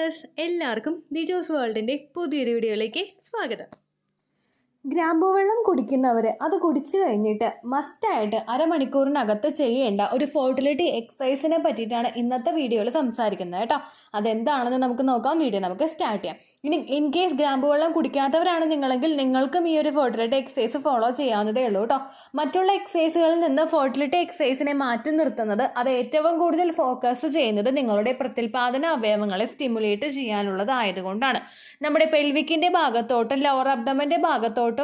Viewers എല്ലാവർക്കും ദിജോസ് വേൾഡിൻ്റെ പുതിയൊരു വീഡിയോയിലേക്ക് സ്വാഗതം. ഗ്രാമ്പൂ വെള്ളം കുടിക്കുന്നവർ അത് കുടിച്ചു കഴിഞ്ഞിട്ട് മസ്റ്റായിട്ട് അരമണിക്കൂറിനകത്ത് ചെയ്യേണ്ട ഒരു ഫെർട്ടിലിറ്റി എക്സസൈസിനെ പറ്റിയിട്ടാണ് ഇന്നത്തെ വീഡിയോയിൽ സംസാരിക്കുന്നത് കേട്ടോ. അതെന്താണെന്ന് നമുക്ക് നോക്കാം. വീഡിയോ നമുക്ക് സ്റ്റാർട്ട് ചെയ്യാം. ഇനി ഇൻ കേസ് ഗ്രാമ്പൂ വെള്ളം കുടിക്കാത്തവരാണ് നിങ്ങളെങ്കിൽ നിങ്ങൾക്കും ഈ ഒരു ഫെർട്ടിലിറ്റി എക്സസൈസ് ഫോളോ ചെയ്യാവുന്നതേ ഉള്ളൂ കേട്ടോ. മറ്റുള്ള എക്സസൈസുകളിൽ നിന്ന് ഫെർട്ടിലിറ്റി എക്സസൈസിനെ മാറ്റി നിർത്തുന്നത് അത് ഏറ്റവും കൂടുതൽ ഫോക്കസ് ചെയ്യുന്നത് നിങ്ങളുടെ പ്രത്യുൽപാദന അവയവങ്ങളെ സ്റ്റിമുലേറ്റ് ചെയ്യാനുള്ളതായതുകൊണ്ടാണ്. നമ്മുടെ പെൽവിക്കിൻ്റെ ഭാഗത്തോട്ടും ലോവർ അബ്ഡമൻ്റെ ഭാഗത്തോട്ടും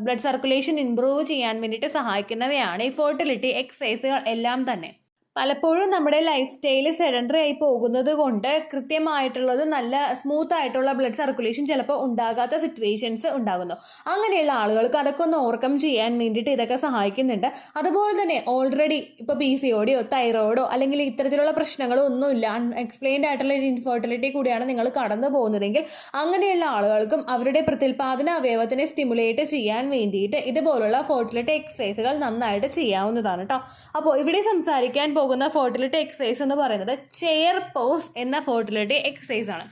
ബ്ലഡ് സർക്കുലേഷൻ ഇംപ്രൂവ് ചെയ്യാൻ വേണ്ടിയിട്ട് സഹായിക്കുന്നവയാണ് ഈ ഫെർട്ടിലിറ്റി എക്സസൈസുകൾ എല്ലാം തന്നെ. പലപ്പോഴും നമ്മുടെ ലൈഫ് സ്റ്റൈൽ സെഡൻഡറി ആയി പോകുന്നത് കൊണ്ട് കൃത്യമായിട്ടുള്ളത് നല്ല സ്മൂത്ത് ആയിട്ടുള്ള ബ്ലഡ് സർക്കുലേഷൻ ചിലപ്പോൾ ഉണ്ടാകാത്ത സിറ്റുവേഷൻസ് ഉണ്ടാകുന്നു. അങ്ങനെയുള്ള ആളുകൾക്ക് അതൊക്കെ ഒന്ന് ഓവർകം ചെയ്യാൻ വേണ്ടിയിട്ട് ഇതൊക്കെ സഹായിക്കുന്നുണ്ട്. അതുപോലെ തന്നെ ഓൾറെഡി ഇപ്പോൾ PCOD തൈറോയിഡോ അല്ലെങ്കിൽ ഇത്തരത്തിലുള്ള പ്രശ്നങ്ങളോ ഒന്നുമില്ല, അൺഎക്സ്പ്ലെയിൻഡ് ആയിട്ടുള്ള ഇൻഫെർട്ടിലിറ്റി കൂടിയാണ് നിങ്ങൾ കടന്നു പോകുന്നതെങ്കിൽ അങ്ങനെയുള്ള ആളുകൾക്കും അവരുടെ പ്രത്യുൽപാദന അവയവത്തിനെ സ്റ്റിമുലേറ്റ് ചെയ്യാൻ വേണ്ടിയിട്ട് ഇതുപോലുള്ള ഫെർട്ടിലിറ്റി എക്സസൈസുകൾ നന്നായിട്ട് ചെയ്യാവുന്നതാണ് കേട്ടോ. അപ്പോൾ ഇവിടെ സംസാരിക്കാൻ പോകുന്ന ഫെർട്ടിലിറ്റി എക്സസൈസ് എന്ന് പറയുന്നത് ചെയർ പോസ് എന്ന ഫെർട്ടിലിറ്റി എക്സസൈസ് ആണ്.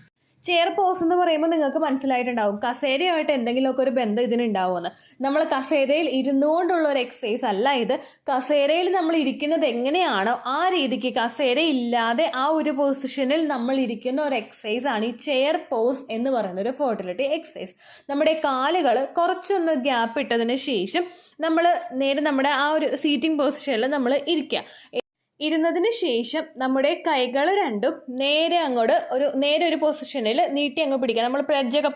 ചെയർ പോസ് എന്ന് പറയുമ്പോൾ നിങ്ങൾക്ക് മനസ്സിലായിട്ടുണ്ടാവും കസേരയായിട്ട് എന്തെങ്കിലുമൊക്കെ ഒരു ബന്ധം ഇതിനുണ്ടാവുമെന്ന്. നമ്മൾ കസേരയിൽ ഇരുന്നുകൊണ്ടുള്ള ഒരു എക്സസൈസ് അല്ല ഇത്. കസേരയിൽ നമ്മൾ ഇരിക്കുന്നത് എങ്ങനെയാണോ ആ രീതിക്ക് കസേര ഇല്ലാതെ ആ ഒരു പൊസിഷനിൽ നമ്മൾ ഇരിക്കുന്ന ഒരു എക്സസൈസ് ആണ് ഈ ചെയർ പോസ് എന്ന് പറയുന്ന ഒരു ഫെർട്ടിലിറ്റി എക്സസൈസ്. നമ്മുടെ കാലുകൾ കുറച്ചൊന്ന് ഗ്യാപ്പ് ഇട്ടതിന് ശേഷം നമ്മൾ നേരെ നമ്മുടെ ആ ഒരു സീറ്റിംഗ് പൊസിഷനിൽ നമ്മൾ ഇരിക്കുക. ഇരുന്നതിന് ശേഷം നമ്മുടെ കൈകൾ രണ്ടും നേരെ അങ്ങോട്ട് നേരെ ഒരു പൊസിഷനിൽ നീട്ടി അങ്ങ് പിടിക്കുക. നമ്മൾ പ്രജ്ഞയൊക്കെ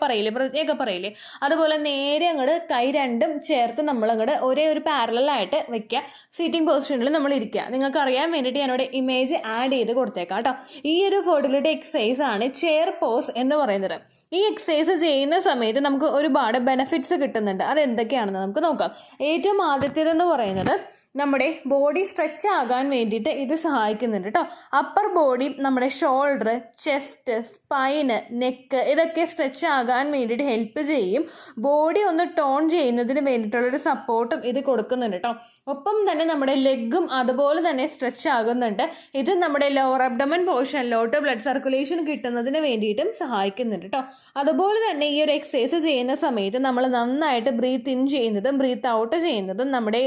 പറയില്ലേ അതുപോലെ നേരെ അങ്ങോട്ട് കൈ രണ്ടും ചേർത്ത് നമ്മൾ അങ്ങോട്ട് ഒരേ ഒരു പാരലായിട്ട് വെക്കുക. സീറ്റിംഗ് പൊസിഷനിൽ നമ്മൾ ഇരിക്കുക. നിങ്ങൾക്ക് അറിയാൻ വേണ്ടിയിട്ട് ഞാനിവിടെ ഇമേജ് ആഡ് ചെയ്ത് കൊടുത്തേക്കാം കേട്ടോ. ഈ ഒരു ഫെർട്ടിലിറ്റി എക്സസൈസ് ആണ് ചെയർ പോസ് എന്ന് പറയുന്നത്. ഈ എക്സസൈസ് ചെയ്യുന്ന സമയത്ത് നമുക്ക് ഒരുപാട് ബെനിഫിറ്റ്സ് കിട്ടുന്നുണ്ട്. അതെന്തൊക്കെയാണെന്ന് നമുക്ക് നോക്കാം. ഏറ്റവും ആദ്യത്തേതെന്ന് പറയുന്നത് നമ്മുടെ ബോഡി സ്ട്രെച്ച് ആകാൻ വേണ്ടിയിട്ട് ഇത് സഹായിക്കുന്നുണ്ട് കേട്ടോ. അപ്പർ ബോഡി, നമ്മുടെ ഷോൾഡർ, ചെസ്റ്റ്, സ്പൈന്, നെക്ക് ഇതൊക്കെ സ്ട്രെച്ച് ആകാൻ വേണ്ടിയിട്ട് ഹെൽപ്പ് ചെയ്യും. ബോഡി ഒന്ന് ടോൺ ചെയ്യുന്നതിന് വേണ്ടിയിട്ടുള്ളൊരു സപ്പോർട്ടും ഇത് കൊടുക്കുന്നുണ്ട് കേട്ടോ. ഒപ്പം തന്നെ നമ്മുടെ ലെഗും അതുപോലെ തന്നെ സ്ട്രെച്ച് ആകുന്നുണ്ട്. ഇത് നമ്മുടെ ലോവർ അബ്ഡമൻ പോർഷനിലോട്ട് ബ്ലഡ് സർക്കുലേഷൻ കിട്ടുന്നതിന് വേണ്ടിയിട്ടും സഹായിക്കുന്നുണ്ട് കേട്ടോ. അതുപോലെ തന്നെ ഈ ഒരു എക്സസൈസ് ചെയ്യുന്ന സമയത്ത് നമ്മൾ നന്നായിട്ട് ബ്രീത്ത് ഇൻ ചെയ്യുന്നതും ബ്രീത്ത് ഔട്ട് ചെയ്യുന്നതും നമ്മുടെ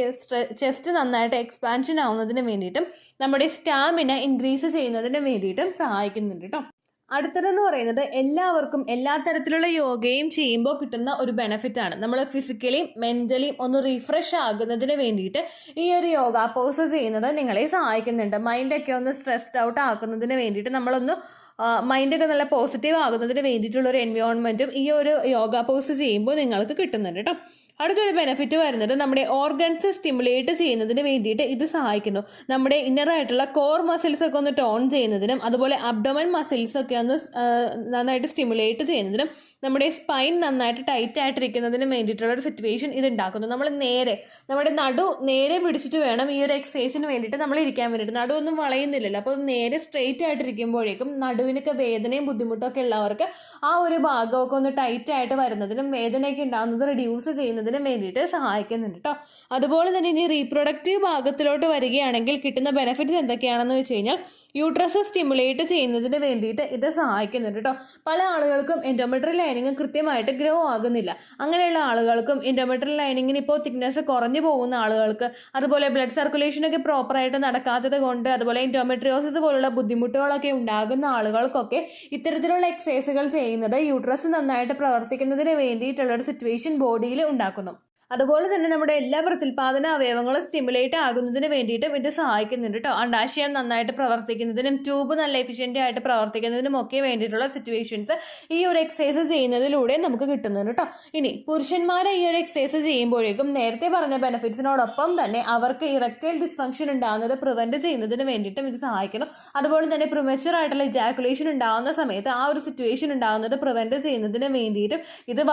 ചെസ്റ്റ് നന്നായിട്ട് എക്സ്പാൻഷൻ ആവുന്നതിന് വേണ്ടിയിട്ടും നമ്മുടെ സ്റ്റാമിന ഇൻക്രീസ് ചെയ്യുന്നതിന് വേണ്ടിയിട്ടും സഹായിക്കുന്നുണ്ട് കേട്ടോ. അടുത്തതെന്ന് പറയുന്നത് എല്ലാവർക്കും എല്ലാ തരത്തിലുള്ള യോഗയും ചെയ്യുമ്പോൾ കിട്ടുന്ന ഒരു ബെനിഫിറ്റ് ആണ്. നമ്മൾ ഫിസിക്കലിയും മെൻ്റലിയും ഒന്ന് റീഫ്രഷ് ആകുന്നതിന് വേണ്ടിയിട്ട് ഈ ഒരു യോഗ പോസ് ചെയ്യുന്നത് നിങ്ങളെ സഹായിക്കുന്നുണ്ട്. മൈൻഡൊക്കെ ഒന്ന് സ്ട്രെസ്ഡ് ഔട്ട് ആക്കുന്നതിന് വേണ്ടിയിട്ട് നമ്മളൊന്ന് മൈൻഡൊക്കെ നല്ല പോസിറ്റീവ് ആകുന്നതിന് വേണ്ടിയിട്ടുള്ളൊരു എൻവയോൺമെൻറ്റും ഈ ഒരു യോഗ പോസ് ചെയ്യുമ്പോൾ നിങ്ങൾക്ക് കിട്ടുന്നുണ്ട് കേട്ടോ. അടുത്തൊരു ബെനിഫിറ്റ് വരുന്നത് നമ്മുടെ ഓർഗൻസ് സ്റ്റിമുലേറ്റ് ചെയ്യുന്നതിന് വേണ്ടിയിട്ട് ഇത് സഹായിക്കുന്നു. നമ്മുടെ ഇന്നറായിട്ടുള്ള കോർ മസിൽസ് ഒക്കെ ഒന്ന് ടോൺ ചെയ്യുന്നതിനും അതുപോലെ അബ്ഡോമൻ മസിൽസ് ഒക്കെ ഒന്ന് നന്നായിട്ട് സ്റ്റിമുലേറ്റ് ചെയ്യുന്നതിനും നമ്മുടെ സ്പൈൻ നന്നായിട്ട് ടൈറ്റ് ആയിട്ടിരിക്കുന്നതിനും വേണ്ടിയിട്ടുള്ളൊരു സിറ്റുവേഷൻ ഇത് ഉണ്ടാക്കുന്നു. നമ്മൾ നമ്മുടെ നടു നേരെ പിടിച്ചിട്ട് വേണം ഈ ഒരു എക്സസൈസിന് വേണ്ടിയിട്ട് നമ്മൾ ഇരിക്കാൻ വേണ്ടിയിട്ട്. നടു ഒന്നും വളയുന്നില്ലല്ലോ. അപ്പോൾ നേരെ സ്ട്രെയിറ്റ് ആയിട്ടിരിക്കുമ്പോഴേക്കും നടുവിനൊക്കെ വേദനയും ബുദ്ധിമുട്ടൊക്കെ ഉള്ളവർക്ക് ആ ഒരു ഭാഗമൊക്കെ ഒന്ന് ടൈറ്റ് ആയിട്ട് വരുന്നതിനും വേദനയൊക്കെ ഉണ്ടാകുന്നത് റിഡ്യൂസ് ചെയ്യുന്നതിനും വേണ്ടിയിട്ട് സഹായിക്കുന്നുണ്ട് കേട്ടോ. അതുപോലെ തന്നെ ഇനി റീപ്രൊഡക്റ്റീവ് ഭാഗത്തിലോട്ട് വരികയാണെങ്കിൽ കിട്ടുന്ന ബെനിഫിറ്റ്സ് എന്തൊക്കെയാണെന്ന് വെച്ച് കഴിഞ്ഞാൽ യൂട്രസ് സ്റ്റിമുലേറ്റ് ചെയ്യുന്നതിന് വേണ്ടിയിട്ട് ഇത് സഹായിക്കുന്നുണ്ട് കേട്ടോ. പല ആളുകൾക്കും എൻഡോമെട്രിയൽ ലൈനിങ് കൃത്യമായിട്ട് ഗ്രോ ആകുന്നില്ല. അങ്ങനെയുള്ള ആളുകൾക്കും എൻഡോമെട്രിയൽ ലൈനിങ്ങിന് ഇപ്പോൾ തിക്നെസ് കുറഞ്ഞു പോകുന്ന ആളുകൾക്ക് അതുപോലെ ബ്ലഡ് സർക്കുലേഷനൊക്കെ പ്രോപ്പറായിട്ട് നടക്കാത്തത് കൊണ്ട് അതുപോലെ എൻഡോമെട്രിയോസിസ് പോലുള്ള ബുദ്ധിമുട്ടുകളൊക്കെ ഉണ്ടാകുന്ന ആളുകൾക്കൊക്കെ ഇത്തരത്തിലുള്ള എക്സസൈസുകൾ ചെയ്യുന്നത് യൂട്രസ് നന്നായിട്ട് പ്രവർത്തിക്കുന്നതിന് വേണ്ടിയിട്ടുള്ളൊരു സിറ്റുവേഷൻ ബോഡിയിൽ ഉണ്ടാക്കുന്നു. അതുപോലെ തന്നെ നമ്മുടെ എല്ലാ പ്രത്യുൽപാദന അവയവങ്ങളും സ്റ്റിമുലേറ്റ് ആകുന്നതിന് വേണ്ടിയിട്ടും ഇത് സഹായിക്കുന്നുണ്ട് കേട്ടോ. അണ്ടാശയം നന്നായിട്ട് പ്രവർത്തിക്കുന്നതിനും ട്യൂബ് നല്ല എഫിഷ്യൻ്റ് ആയിട്ട് പ്രവർത്തിക്കുന്നതിനും ഒക്കെ വേണ്ടിയിട്ടുള്ള സിറ്റുവേഷൻസ് ഈ ഒരു എക്സസൈസ് ചെയ്യുന്നതിലൂടെ നമുക്ക് കിട്ടുന്നുണ്ട് കേട്ടോ. ഇനി പുരുഷന്മാരെ ഈ ഒരു എക്സസൈസ് ചെയ്യുമ്പോഴേക്കും നേരത്തെ പറഞ്ഞ ബെനിഫിറ്റ്സിനോടൊപ്പം തന്നെ അവർക്ക് ഇറക്റ്റൈൽ ഡിസ്ഫങ്ഷൻ ഉണ്ടാകുന്നത് പ്രിവെൻറ്റ് ചെയ്യുന്നതിന് വേണ്ടിയിട്ടും ഇത് സഹായിക്കുന്നു. അതുപോലെ തന്നെ പ്രിമച്വർ ആയിട്ടുള്ള ഇജാക്കുലേഷൻ ഉണ്ടാകുന്ന സമയത്ത് ആ ഒരു സിറ്റുവേഷൻ ഉണ്ടാകുന്നത് പ്രിവെൻറ്റ് ചെയ്യുന്നതിന് വേണ്ടിയിട്ടും ഇത്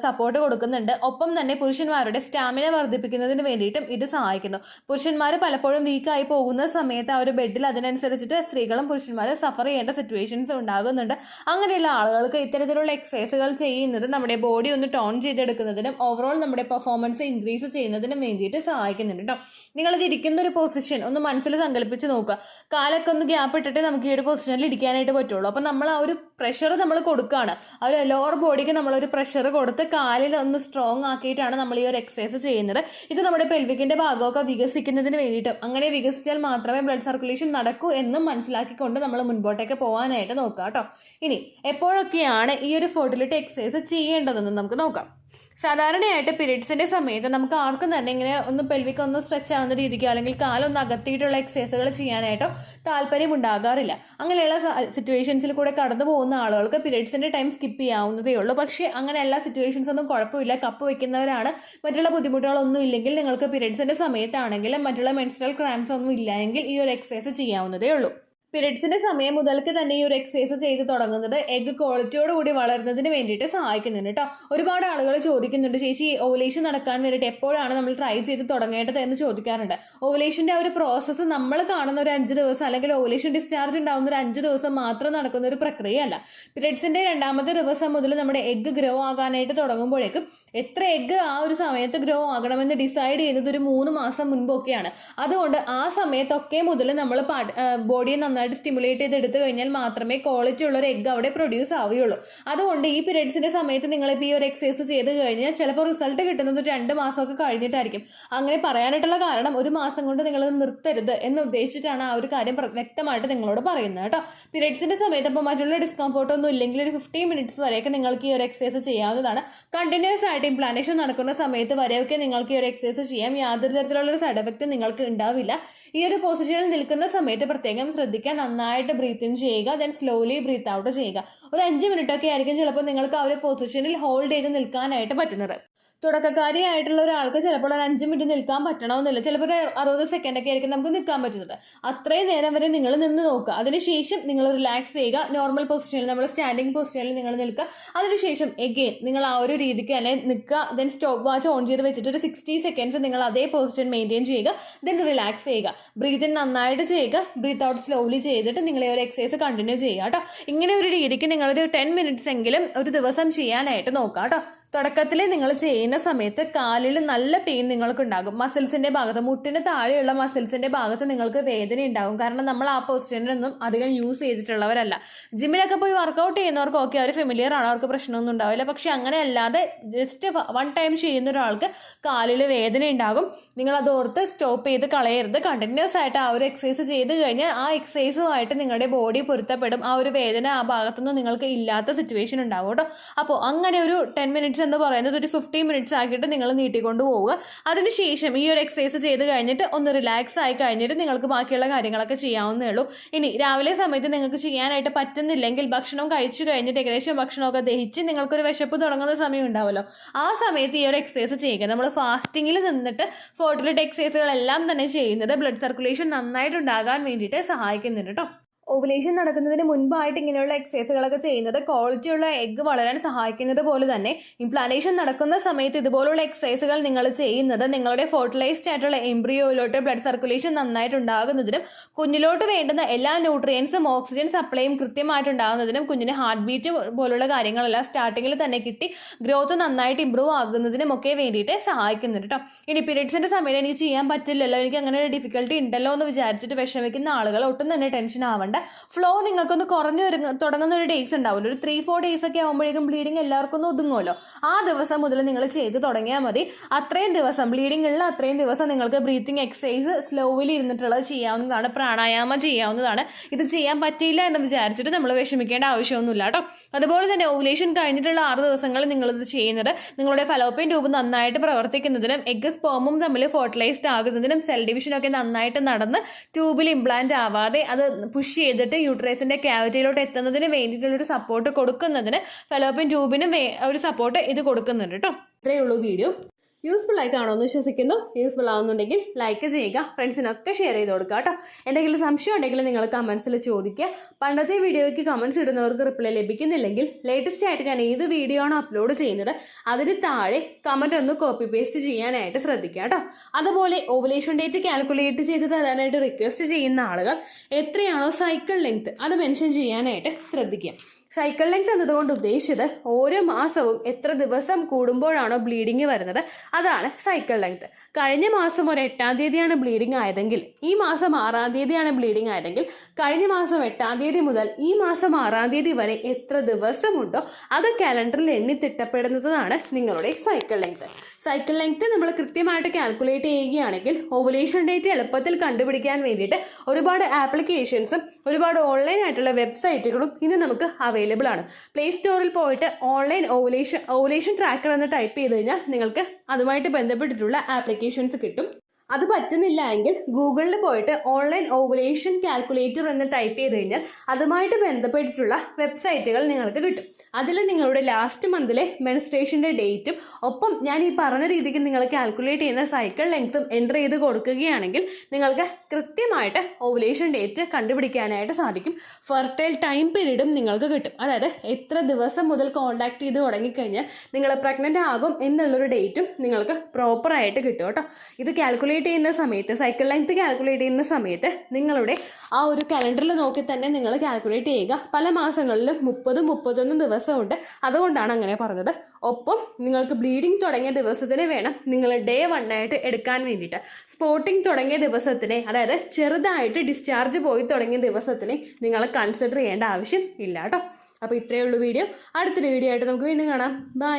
സപ്പോർട്ട് കൊടുക്കുന്നുണ്ട്. ഒപ്പം തന്നെ പുരുഷന്മാർ പുരുഷന്മാരുടെ സ്റ്റാമിന വർദ്ധിപ്പിക്കുന്നതിന് വേണ്ടിയിട്ടും ഇത് സഹായിക്കുന്നു. പുരുഷന്മാർ പലപ്പോഴും വീക്കായി പോകുന്ന സമയത്ത് ആ ഒരു ബെഡിൽ അതിനനുസരിച്ചിട്ട് സ്ത്രീകളും പുരുഷന്മാരും സഫർ ചെയ്യേണ്ട സിറ്റുവേഷൻസ് ഉണ്ടാകുന്നുണ്ട്. അങ്ങനെയുള്ള ആളുകൾക്ക് ഇത്തരത്തിലുള്ള എക്സസൈസുകൾ ചെയ്യുന്നത് നമ്മുടെ ബോഡി ഒന്ന് ടോൺ ചെയ്തെടുക്കുന്നതിനും ഓവറോൾ നമ്മുടെ പെർഫോമൻസ് ഇൻക്രീസ് ചെയ്യുന്നതിനും വേണ്ടിയിട്ട് സഹായിക്കുന്നുണ്ട് കേട്ടോ. നിങ്ങളിത് ഇരിക്കുന്ന ഒരു പൊസിഷൻ ഒന്ന് മനസ്സിൽ സങ്കല്പിച്ച് നോക്കുക. കാലൊക്കെ ഒന്ന് ഗ്യാപ്പ് ഇട്ടിട്ട് നമുക്ക് ഈ ഒരു പൊസിഷനിൽ ഇരിക്കാനായിട്ട് പറ്റുള്ളൂ. അപ്പം നമ്മൾ ആ ഒരു പ്രഷർ നമ്മൾ കൊടുക്കുകയാണ്. ആ ഒരു ലോവർ ബോഡിക്ക് നമ്മളൊരു പ്രഷർ കൊടുത്ത് കാലിൽ ഒന്ന് സ്ട്രോങ് ആക്കിയിട്ടാണ് നമ്മൾ ഈ ഒരു എക്സസൈസ് ചെയ്യുന്നത്. ഇത് നമ്മുടെ പെൽവിക്കിന്റെ ഭാഗമൊക്കെ വികസിക്കുന്നതിന് വേണ്ടിയിട്ടും അങ്ങനെ വികസിച്ചാൽ മാത്രമേ ബ്ലഡ് സർക്കുലേഷൻ നടക്കൂ എന്നും മനസ്സിലാക്കിക്കൊണ്ട് നമ്മൾ മുൻപോട്ടേക്ക് പോകാനായിട്ട് നോക്കുക കേട്ടോ. ഇനി എപ്പോഴൊക്കെയാണ് ഈ ഒരു ഫെർട്ടിലിറ്റി എക്സസൈസ് ചെയ്യേണ്ടതെന്ന് നമുക്ക് നോക്കാം. സാധാരണയായിട്ട് പീരീഡ്സിന്റെ സമയത്ത് നമുക്ക് ആർക്കും തന്നെ ഇങ്ങനെ ഒന്ന് പെൽവിക്ക് ഒന്ന് സ്ട്രെച്ച് ആവുന്ന രീതിക്കോ അല്ലെങ്കിൽ കാലൊന്ന് അകത്തിയിട്ടുള്ള എക്സസൈസുകൾ ചെയ്യാനായിട്ടോ താല്പര്യം ഉണ്ടാകാറില്ല. അങ്ങനെയുള്ള സിറ്റുവേഷൻസിൽ കൂടെ കടന്നു പോകുന്ന ആളുകൾക്ക് പീരീഡ്സിന്റെ ടൈം സ്കിപ്പ് ചെയ്യാവുന്നതേ ഉള്ളൂ. പക്ഷേ അങ്ങനെ എല്ലാ സിറ്റുവേഷൻസ് ഒന്നും കുഴപ്പമില്ല. കപ്പ് വയ്ക്കുന്നവരാണ്, മറ്റുള്ള ബുദ്ധിമുട്ടുകളൊന്നും ഇല്ലെങ്കിൽ നിങ്ങൾക്ക് പീരീഡ്സിന്റെ സമയത്താണെങ്കിലും മറ്റുള്ള മെൻസ്ട്രൽ ക്രാംസ് ഒന്നും ഇല്ല എങ്കിൽ ഈ ഒരു എക്സസൈസ് ചെയ്യാവുന്നതേ ഉള്ളൂ. പീരീഡ്സിന്റെ സമയം മുതൽക്ക് തന്നെ ഈ ഒരു എക്സസൈസ് ചെയ്ത് തുടങ്ങുന്നത് എഗ് ക്വാളിറ്റിയോട് കൂടി വളരുന്നതിന് വേണ്ടിയിട്ട് സഹായിക്കുന്നുണ്ട് കേട്ടോ. ഒരുപാട് ആളുകൾ ചോദിക്കുന്നുണ്ട്, ചേച്ചി ഓവുലേഷൻ നടക്കാൻ വേണ്ടിയിട്ട് എപ്പോഴാണ് നമ്മൾ ട്രൈ ചെയ്ത് തുടങ്ങേണ്ടത് എന്ന് ചോദിക്കാറുണ്ട്. ഓവുലേഷന്റെ ആ ഒരു പ്രോസസ്സ് നമ്മൾ കാണുന്ന ഒരു 5 ദിവസം അല്ലെങ്കിൽ ഓവുലേഷൻ ഡിസ്ചാർജ് ഉണ്ടാവുന്ന ഒരു 5 ദിവസം മാത്രം നടക്കുന്ന ഒരു പ്രക്രിയയല്ല. പീരീഡ്സിന്റെ 2ാമത്തെ ദിവസം മുതൽ നമ്മുടെ എഗ് ഗ്രോ ആകാനായിട്ട് തുടങ്ങുമ്പോഴേക്കും എത്ര എഗ് ആ ഒരു സമയത്ത് ഗ്രോ ആകണമെന്ന് ഡിസൈഡ് ചെയ്യുന്നത് ഒരു 3 മാസം മുൻപൊക്കെയാണ്. അതുകൊണ്ട് ആ സമയത്തൊക്കെ മുതൽ നമ്മൾ ബോഡിയെ നന്നായിട്ട് സ്റ്റിമുലേറ്റ് ചെയ്ത് എടുത്തു കഴിഞ്ഞാൽ മാത്രമേ ക്വാളിറ്റി ഉള്ള ഒരു എഗ് അവിടെ പ്രൊഡ്യൂസ് ആവുകയുള്ളൂ. അതുകൊണ്ട് ഈ പീരീഡ്സിന്റെ സമയത്ത് നിങ്ങളിപ്പോൾ ഈ ഒരു എക്സസൈസ് ചെയ്ത് കഴിഞ്ഞാൽ ചിലപ്പോൾ റിസൾട്ട് കിട്ടുന്നത് 2 മാസമൊക്കെ കഴിഞ്ഞിട്ടായിരിക്കും. അങ്ങനെ പറയാനായിട്ടുള്ള കാരണം 1 മാസം കൊണ്ട് നിങ്ങൾ നിർത്തരുത് എന്ന് ഉദ്ദേശിച്ചിട്ടാണ് ആ ഒരു കാര്യം വ്യക്തമായിട്ട് നിങ്ങളോട് പറയുന്നത് കേട്ടോ. പീരീഡ്സിന്റെ സമയത്ത് അപ്പോൾ മറ്റുള്ള ഡിസ്കംഫോർട്ട് ഒന്നും ഇല്ലെങ്കിൽ ഒരു 15 മിനിറ്റ്സ് വരെയൊക്കെ നിങ്ങൾക്ക് ഈ ഒരു എക്സസൈസ് ചെയ്യാവുന്നതാണ്. കണ്ടിന്യൂസ് ആയിട്ട് ഇംപ്ലാന്റേഷൻ നടക്കുന്ന സമയത്ത് വരെയൊക്കെ നിങ്ങൾക്ക് ഈ ഒരു എക്സസൈസ് ചെയ്യാം. യാതൊരു തരത്തിലുള്ള ഒരു സൈഡ് എഫക്റ്റ് നിങ്ങൾക്ക് ഉണ്ടാവില്ല. ഈ ഒരു പൊസിഷനിൽ നിൽക്കുന്ന സമയത്ത് പ്രത്യേകം ശ്രദ്ധിക്കുക, നന്നായിട്ട് ബ്രീത്ത് ഇൻ ചെയ്യുക, ദെൻ സ്ലോലി ബ്രീത്ത് ഔട്ട് ചെയ്യുക. ഒരു 5 മിനിറ്റൊക്കെ ആയിരിക്കും ചിലപ്പോൾ നിങ്ങൾക്ക് ആ ഒരു പൊസിഷനിൽ ഹോൾഡ് ചെയ്ത് നിൽക്കാനായിട്ട് പറ്റുന്നത്. തുടക്കക്കാരിയായിട്ടുള്ള ഒരാൾക്ക് ചിലപ്പോൾ ഒരു 5 മിനിറ്റ് നിൽക്കാൻ പറ്റണമെന്നില്ല. ചിലപ്പോൾ ഒരു 60 സെക്കൻഡൊക്കെ ആയിരിക്കും നമുക്ക് നിൽക്കാൻ പറ്റുന്നത്. അത്രയും നേരം വരെ നിങ്ങൾ നിന്ന് നോക്കുക. അതിനുശേഷം നിങ്ങൾ റിലാക്സ് ചെയ്യുക. നോർമൽ പൊസിഷനിൽ, നമ്മൾ സ്റ്റാൻഡിങ് പൊസിഷനിൽ നിങ്ങൾ നിൽക്കുക. അതിനുശേഷം എഗെയിൻ നിങ്ങൾ ആ ഒരു രീതിക്ക് തന്നെ നിൽക്കുക. ദെൻ സ്റ്റോപ്പ് വാച്ച് ഓൺ ചെയ്ത് വെച്ചിട്ട് ഒരു 60 സെക്കൻഡ്സ് നിങ്ങൾ അതേ പൊസിഷൻ മെയിൻറ്റെയിൻ ചെയ്യുക. ദെൻ റിലാക്സ് ചെയ്യുക. ബ്രീത്ത് ഇൻ നന്നായിട്ട് ചെയ്യുക, ബ്രീത്ത് ഔട്ട് സ്ലോലി ചെയ്തിട്ട് നിങ്ങൾ ഈ ഒരു എക്സസൈസ് കണ്ടിന്യൂ ചെയ്യുക കേട്ടോ. ഇങ്ങനെ ഒരു രീതിക്ക് നിങ്ങളൊരു 10 മിനിറ്റ്സ് എങ്കിലും ഒരു ദിവസം ചെയ്യാനായിട്ട് നോക്കുക കേട്ടോ. തുടക്കത്തിൽ നിങ്ങൾ ചെയ്യുന്ന സമയത്ത് കാലിൽ നല്ല പെയിൻ നിങ്ങൾക്ക് ഉണ്ടാകും. മസിൽസിന്റെ ഭാഗത്ത്, മുട്ടിന് താഴെയുള്ള മസിൽസിന്റെ ഭാഗത്ത് നിങ്ങൾക്ക് വേദന ഉണ്ടാകും. കാരണം നമ്മൾ ആ പൊസിഷനിലൊന്നും അധികം യൂസ് ചെയ്തിട്ടുള്ളവരല്ല. ജിമ്മിലൊക്കെ പോയി വർക്കൗട്ട് ചെയ്യുന്നവർക്ക് ഓക്കെ, അവർ ഫെമിലിയർ ആണ്, അവർക്ക് പ്രശ്നമൊന്നും ഉണ്ടാവില്ല. പക്ഷെ അങ്ങനെ അല്ലാതെ ജസ്റ്റ് 1 ടൈം ചെയ്യുന്ന ഒരാൾക്ക് കാലിൽ വേദന ഉണ്ടാകും. നിങ്ങൾ അത് ഓർത്ത് സ്റ്റോപ്പ് ചെയ്ത് കളയരുത്. കണ്ടിന്യൂസ് ആയിട്ട് ആ ഒരു എക്സസൈസ് ചെയ്ത് കഴിഞ്ഞാൽ ആ എക്സസൈസുമായിട്ട് നിങ്ങളുടെ ബോഡി പൊരുത്തപ്പെടും. ആ ഒരു വേദന ആ ഭാഗത്തൊന്നും നിങ്ങൾക്ക് ഇല്ലാത്ത സിറ്റുവേഷൻ ഉണ്ടാവും കേട്ടോ. അപ്പോൾ അങ്ങനെ ഒരു 10 മിനിറ്റ്സ് എന്ന് പറയുന്നത് ഒരു 15 മിനിറ്റ്സ് ആക്കിയിട്ട് നിങ്ങൾ നീട്ടിക്കൊണ്ട് പോവുക. അതിനുശേഷം ഈ ഒരു എക്സസൈസ് ചെയ്ത് കഴിഞ്ഞിട്ട് ഒന്ന് റിലാക്സ് ആയി കഴിഞ്ഞിട്ട് നിങ്ങൾക്ക് ബാക്കിയുള്ള കാര്യങ്ങളൊക്കെ ചെയ്യാവുന്നേ ഉള്ളൂ. ഇനി രാവിലെ സമയത്ത് നിങ്ങൾക്ക് ചെയ്യാനായിട്ട് പറ്റുന്നില്ലെങ്കിൽ ഭക്ഷണം കഴിച്ചു കഴിഞ്ഞിട്ട് ഏകദേശം ഭക്ഷണമൊക്കെ ദഹിച്ച് നിങ്ങൾക്കൊരു വിശപ്പ് തുടങ്ങുന്ന സമയം ഉണ്ടാവുമല്ലോ, ആ സമയത്ത് ഈ ഒരു എക്സസൈസ് ചെയ്യുക. നമ്മൾ ഫാസ്റ്റിങ്ങിൽ നിന്നിട്ട് ഫെർട്ടിലിറ്റി എക്സസൈസുകളെല്ലാം തന്നെ ചെയ്യുന്നത് ബ്ലഡ് സർക്കുലേഷൻ നന്നായിട്ടുണ്ടാകാൻ വേണ്ടിയിട്ട് സഹായിക്കുന്നുണ്ട് കേട്ടോ. ഓവുലേഷൻ നടക്കുന്നതിന് മുൻപായിട്ട് ഇങ്ങനെയുള്ള എക്സസൈസുകളൊക്കെ ചെയ്യുന്നത് ക്വാളിറ്റിയുള്ള എഗ്ഗ് വളരാൻ സഹായിക്കുന്നത് പോലെ തന്നെ ഇംപ്ലാന്റേഷൻ നടക്കുന്ന സമയത്ത് ഇതുപോലുള്ള എക്സസൈസുകൾ നിങ്ങൾ ചെയ്യുന്നത് നിങ്ങളുടെ ഫെർട്ടിലൈസ്ഡ് ആയിട്ടുള്ള എംബ്രിയോയിലോട്ട് ബ്ലഡ് സർക്കുലേഷൻ നന്നായിട്ട് ഉണ്ടാകുന്നതിനും കുഞ്ഞിലോട്ട് വേണ്ടുന്ന എല്ലാ ന്യൂട്രിയൻസും ഓക്സിജൻ സപ്ലൈയും കൃത്യമായിട്ടുണ്ടാകുന്നതിനും കുഞ്ഞിന് ഹാർട്ട് ബീറ്റ് പോലുള്ള കാര്യങ്ങളെല്ലാം സ്റ്റാർട്ടിങ്ങിൽ തന്നെ കിട്ടി ഗ്രോത്ത് നന്നായിട്ട് ഇമ്പ്രൂവ് ആകുന്നതിനും ഒക്കെ വേണ്ടിയിട്ട് സഹായിക്കുന്നുണ്ട് കേട്ടോ. ഇനി പീരീഡ്സിന്റെ സമയത്ത് എനിക്ക് ചെയ്യാൻ പറ്റില്ലല്ലോ, എനിക്ക് അങ്ങനെ ഒരു ഡിഫിക്കൽട്ടി ഉണ്ടല്ലോ എന്ന് വിചാരിച്ചിട്ട് വിഷമിക്കുന്ന ആളുകൾ ഒട്ടും തന്നെ ടെൻഷൻ ആവണ്ട. ഫ്ലോ നിങ്ങൾക്കൊന്ന് കുറഞ്ഞു തുടങ്ങുന്ന ഒരു ഡേയ്സ് ഉണ്ടാവുമല്ലോ, ഒരു 3-4 ഡേയ്സ് ഒക്കെ ആകുമ്പോഴേക്കും ബ്ലീഡിങ് എല്ലാവർക്കും ഒന്ന് ഒതുങ്ങുമല്ലോ. ആ ദിവസം മുതൽ നിങ്ങൾ ചെയ്ത് തുടങ്ങിയാൽ മതി. അത്രയും ദിവസം ബ്ലീഡിംഗ് ഉള്ള അത്രയും ദിവസം നിങ്ങൾക്ക് ബ്രീത്തിങ് എക്സസൈസ് സ്ലോവിൽ ഇരുന്നിട്ടുള്ളത് ചെയ്യാവുന്നതാണ്, പ്രാണായാമം ചെയ്യാവുന്നതാണ്. ഇത് ചെയ്യാൻ പറ്റിയില്ല എന്ന് വിചാരിച്ചിട്ട് നമ്മൾ വിഷമിക്കേണ്ട ആവശ്യമൊന്നുമില്ല കേട്ടോ. അതുപോലെ തന്നെ ഓവുലേഷൻ കഴിഞ്ഞിട്ടുള്ള 6 ദിവസങ്ങളിൽ നിങ്ങളിത് ചെയ്യുന്നത് നിങ്ങളുടെ ഫലോപ്പിയൻ ട്യൂബ് നന്നായിട്ട് പ്രവർത്തിക്കുന്നതിനും എഗ് സ്പേമും തമ്മിൽ ഫെർട്ടിലൈസ്ഡ് ആകുന്നതിനും സെൽ ഡിവിഷനൊക്കെ നന്നായിട്ട് നടന്ന് ട്യൂബിൽ ഇംപ്ലാന്റ് ആവാതെ അത് പുഷ് ചെയ്തിട്ട് യൂട്രസിന്റെ ക്യാവിറ്റിയിലോട്ട് എത്തുന്നതിന് വേണ്ടിയിട്ടുള്ളൊരു സപ്പോർട്ട് കൊടുക്കുന്നതിന് ഫലോപ്പിയൻ ട്യൂബിനും ഒരു സപ്പോർട്ട് ഇത് കൊടുക്കുന്നുണ്ട് കേട്ടോ. ഇത്രയേ ഉള്ളൂ വീഡിയോ. യൂസ്ഫുൾ ആയി കാണുമെന്ന് വിശ്വസിക്കുന്നു. യൂസ്ഫുൾ ആവുന്നുണ്ടെങ്കിൽ ലൈക്ക് ചെയ്യുക, ഫ്രണ്ട്സിനൊക്കെ ഷെയർ ചെയ്ത് കൊടുക്കുക കേട്ടോ. എന്തെങ്കിലും സംശയം ഉണ്ടെങ്കിൽ നിങ്ങൾ കമൻസിൽ ചോദിക്കുക. പണ്ടത്തെ വീഡിയോയ്ക്ക് കമൻസ് ഇടുന്നവർക്ക് റിപ്ലൈ ലഭിക്കുന്നില്ലെങ്കിൽ ലേറ്റസ്റ്റ് ആയിട്ട് ഞാൻ ഏത് വീഡിയോ ആണോ അപ്ലോഡ് ചെയ്യുന്നത് അതിന് താഴെ കമൻറ്റ് ഒന്ന് കോപ്പി പേസ്റ്റ് ചെയ്യാനായിട്ട് ശ്രദ്ധിക്കുക കേട്ടോ. അതുപോലെ ഓവുലേഷൻ ഡേറ്റ് കാൽക്കുലേറ്റ് ചെയ്ത് തരാനായിട്ട് റിക്വസ്റ്റ് ചെയ്യുന്ന ആളുകൾ എത്രയാണോ സൈക്കിൾ ലെങ്ത് അത് മെൻഷൻ ചെയ്യാനായിട്ട് ശ്രദ്ധിക്കുക. സൈക്കിൾ ലെങ്ത് എന്നതുകൊണ്ട് ഉദ്ദേശിച്ചത് ഓരോ മാസവും എത്ര ദിവസം കൂടുമ്പോഴാണോ ബ്ലീഡിങ് വരുന്നത് അതാണ് സൈക്കിൾ ലെങ്ത്. കഴിഞ്ഞ മാസം ഒരു 8-ാം തീയതിയാണ് ബ്ലീഡിങ് ആയതെങ്കിൽ ഈ മാസം 6-ാം തീയതിയാണ് ബ്ലീഡിങ് ആയതെങ്കിൽ കഴിഞ്ഞ മാസം 8-ാം തീയതി മുതൽ ഈ മാസം 6-ാം തീയതി വരെ എത്ര ദിവസമുണ്ടോ അത് കാലണ്ടറിൽ എണ്ണി തിട്ടപ്പെടുന്നതാണ് നിങ്ങളുടെ സൈക്കിൾ ലെങ്ത്. സൈക്കിൾ ലെങ്ത് നമ്മൾ കൃത്യമായിട്ട് കാൽക്കുലേറ്റ് ചെയ്യുകയാണെങ്കിൽ ഓവുലേഷൻ ഡേറ്റ് എളുപ്പത്തിൽ കണ്ടുപിടിക്കാൻ വേണ്ടിയിട്ട് ഒരുപാട് ആപ്ലിക്കേഷൻസും ഒരുപാട് ഓൺലൈൻ ആയിട്ടുള്ള വെബ്സൈറ്റുകളും ഇന്ന് നമുക്ക് അവൈലബിൾ ആണ്. പ്ലേ സ്റ്റോറിൽ പോയിട്ട് ഓൺലൈൻ ഓവുലേഷൻ ട്രാക്കർ എന്ന് ടൈപ്പ് ചെയ്ത് കഴിഞ്ഞാൽ നിങ്ങൾക്ക് അതുമായിട്ട് ബന്ധപ്പെട്ടിട്ടുള്ള ആപ്ലിക്കേഷൻസ് കിട്ടും. അത് പറ്റുന്നില്ല എങ്കിൽ ഗൂഗിളിൽ പോയിട്ട് ഓൺലൈൻ ഓവുലേഷൻ കാൽക്കുലേറ്റർ എന്ന് ടൈപ്പ് ചെയ്ത് കഴിഞ്ഞാൽ അതുമായിട്ട് ബന്ധപ്പെട്ടിട്ടുള്ള വെബ്സൈറ്റുകൾ നിങ്ങൾക്ക് കിട്ടും. അതിൽ നിങ്ങളുടെ ലാസ്റ്റ് മന്തിലെ മെൻസ്ട്രേഷൻ്റെ ഡേറ്റും ഒപ്പം ഞാൻ ഈ പറഞ്ഞ രീതിക്ക് നിങ്ങൾ കാൽക്കുലേറ്റ് ചെയ്യുന്ന സൈക്കിൾ ലെങ്ത്തും എൻ്റർ ചെയ്ത് കൊടുക്കുകയാണെങ്കിൽ നിങ്ങൾക്ക് കൃത്യമായിട്ട് ഓവുലേഷൻ ഡേറ്റ് കണ്ടുപിടിക്കാനായിട്ട് സാധിക്കും. ഫെർട്ടൈൽ ടൈം പീരീഡും നിങ്ങൾക്ക് കിട്ടും. അതായത് എത്ര ദിവസം മുതൽ കോൺടാക്ട് ചെയ്ത് തുടങ്ങിക്കഴിഞ്ഞാൽ നിങ്ങൾ പ്രഗ്നൻ്റ് ആകും എന്നുള്ളൊരു ഡേറ്റും നിങ്ങൾക്ക് പ്രോപ്പറായിട്ട് കിട്ടും കേട്ടോ. ഇത് കാൽക്കുലേറ്റ് ചെയ്യുന്ന സമയത്ത് സൈക്കിൾ ലെങ്ത് കാൽക്കുലേറ്റ് ചെയ്യുന്ന സമയത്ത് നിങ്ങളുടെ ആ ഒരു കലണ്ടറിൽ നോക്കി തന്നെ നിങ്ങൾ കാൽക്കുലേറ്റ് ചെയ്യുക. പല മാസങ്ങളിലും 30-31 ദിവസമുണ്ട്, അതുകൊണ്ടാണ് അങ്ങനെ പറഞ്ഞത്. ഒപ്പം നിങ്ങൾക്ക് ബ്ലീഡിങ് തുടങ്ങിയ ദിവസത്തിന് വേണം നിങ്ങൾ ഡേ 1 ആയിട്ട് എടുക്കാൻ വേണ്ടിയിട്ട്. സ്പോട്ടിങ് തുടങ്ങിയ ദിവസത്തിനെ, അതായത് ചെറുതായിട്ട് ഡിസ്ചാർജ് പോയി തുടങ്ങിയ ദിവസത്തിനെ നിങ്ങൾ കൺസിഡർ ചെയ്യേണ്ട ആവശ്യം ഇല്ല കേട്ടോ. അപ്പോൾ ഇത്രയേ ഉള്ളൂ വീഡിയോ. അടുത്തൊരു വീഡിയോ ആയിട്ട് നമുക്ക് വീണ്ടും കാണാം. ബൈ.